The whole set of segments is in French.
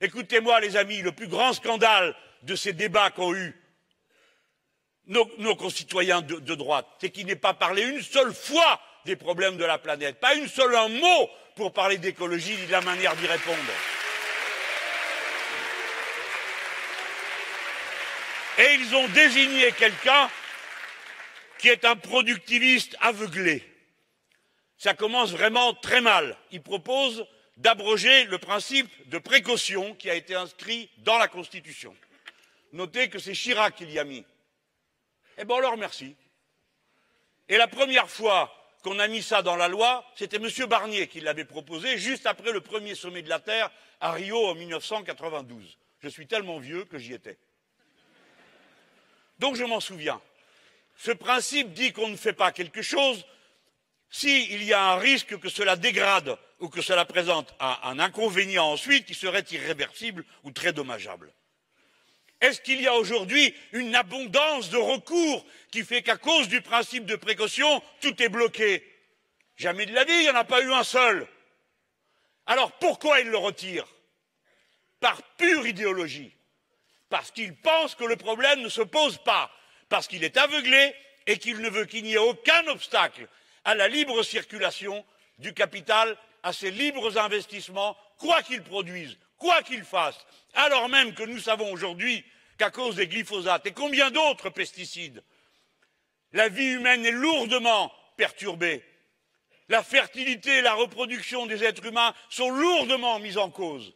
Écoutez-moi, les amis, le plus grand scandale de ces débats qu'ont eu nos concitoyens de droite, c'est qu'il n'est pas parlé une seule fois des problèmes de la planète, pas un seul mot pour parler d'écologie ni de la manière d'y répondre. Et ils ont désigné quelqu'un qui est un productiviste aveuglé. Ça commence vraiment très mal. Il propose d'abroger le principe de précaution qui a été inscrit dans la Constitution. Notez que c'est Chirac qui l'y a mis. Eh bien, on leur remercie. Et la première fois qu'on a mis ça dans la loi, c'était M. Barnier qui l'avait proposé, juste après le premier sommet de la Terre à Rio en 1992. Je suis tellement vieux que j'y étais. Donc je m'en souviens. Ce principe dit qu'on ne fait pas quelque chose s'il y a un risque que cela dégrade ou que cela présente un inconvénient ensuite qui serait irréversible ou très dommageable. Est-ce qu'il y a aujourd'hui une abondance de recours qui fait qu'à cause du principe de précaution, tout est bloqué? Jamais de la vie, il n'y en a pas eu un seul. Alors pourquoi il le retire? Par pure idéologie. Parce qu'il pense que le problème ne se pose pas, parce qu'il est aveuglé et qu'il ne veut qu'il n'y ait aucun obstacle à la libre circulation du capital, à ses libres investissements, quoi qu'ils produisent, quoi qu'ils fassent, alors même que nous savons aujourd'hui qu'à cause des glyphosates et combien d'autres pesticides, la vie humaine est lourdement perturbée. La fertilité et la reproduction des êtres humains sont lourdement mises en cause,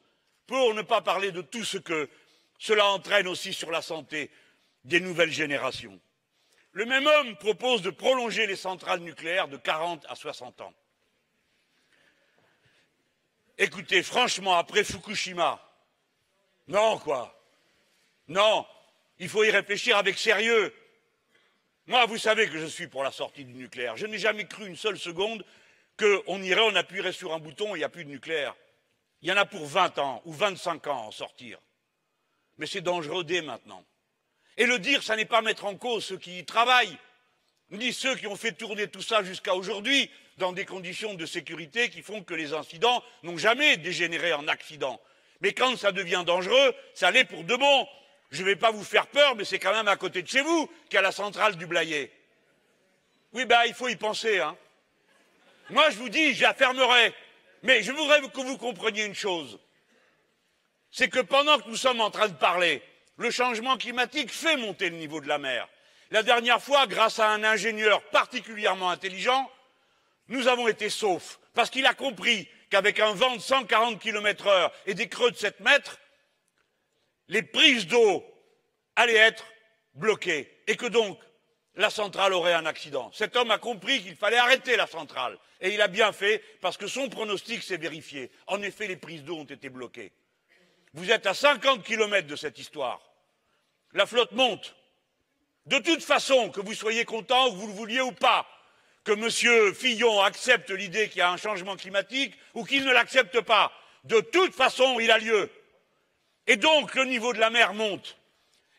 pour ne pas parler de tout ce que cela entraîne aussi sur la santé des nouvelles générations. Le même homme propose de prolonger les centrales nucléaires de 40 à 60 ans. Écoutez, franchement, après Fukushima, non quoi, non, il faut y réfléchir avec sérieux. Moi, vous savez que je suis pour la sortie du nucléaire. Je n'ai jamais cru une seule seconde qu'on irait, on appuierait sur un bouton et il n'y a plus de nucléaire. Il y en a pour 20 ans ou 25 ans à en sortir. Mais c'est dangereux dès maintenant. Et le dire, ça n'est pas mettre en cause ceux qui y travaillent, ni ceux qui ont fait tourner tout ça jusqu'à aujourd'hui dans des conditions de sécurité qui font que les incidents n'ont jamais dégénéré en accident. Mais quand ça devient dangereux, ça l'est pour de bon. Je ne vais pas vous faire peur, mais c'est quand même à côté de chez vous qu'il y a la centrale du Blayais. Oui, ben il faut y penser, hein. Moi, je vous dis, je la fermerai. Mais je voudrais que vous compreniez une chose. C'est que pendant que nous sommes en train de parler, le changement climatique fait monter le niveau de la mer. La dernière fois, grâce à un ingénieur particulièrement intelligent, nous avons été saufs, parce qu'il a compris qu'avec un vent de 140 km/h et des creux de 7 mètres, les prises d'eau allaient être bloquées et que donc la centrale aurait un accident. Cet homme a compris qu'il fallait arrêter la centrale et il a bien fait parce que son pronostic s'est vérifié. En effet, les prises d'eau ont été bloquées. Vous êtes à 50 km de cette histoire. La flotte monte. De toute façon, que vous soyez content, que vous le vouliez ou pas, que M. Fillon accepte l'idée qu'il y a un changement climatique ou qu'il ne l'accepte pas, de toute façon, il a lieu. Et donc, le niveau de la mer monte.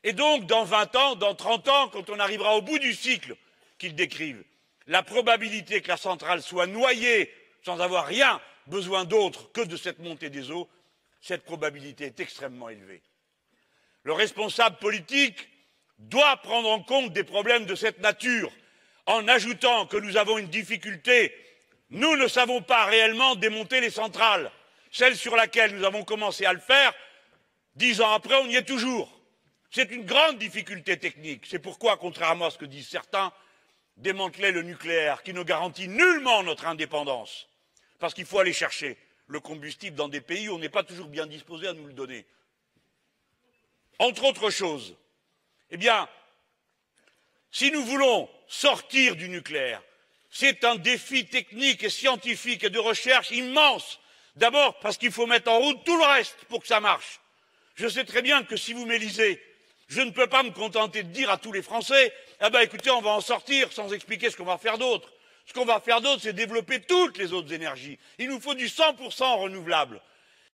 Et donc, dans 20 ans, dans 30 ans, quand on arrivera au bout du cycle qu'ils décrivent, la probabilité que la centrale soit noyée sans avoir rien besoin d'autre que de cette montée des eaux, cette probabilité est extrêmement élevée. Le responsable politique doit prendre en compte des problèmes de cette nature en ajoutant que nous avons une difficulté. Nous ne savons pas réellement démonter les centrales. Celle sur laquelle nous avons commencé à le faire, 10 ans après, on y est toujours. C'est une grande difficulté technique. C'est pourquoi, contrairement à ce que disent certains, démanteler le nucléaire, qui ne garantit nullement notre indépendance, parce qu'il faut aller chercher le combustible dans des pays où on n'est pas toujours bien disposé à nous le donner. Entre autres choses, eh bien, si nous voulons sortir du nucléaire, c'est un défi technique et scientifique et de recherche immense. D'abord parce qu'il faut mettre en route tout le reste pour que ça marche. Je sais très bien que si vous m'élisez, je ne peux pas me contenter de dire à tous les Français « Ah ben écoutez, on va en sortir » sans expliquer ce qu'on va faire d'autre. Ce qu'on va faire d'autre, c'est développer toutes les autres énergies. Il nous faut du 100% renouvelable.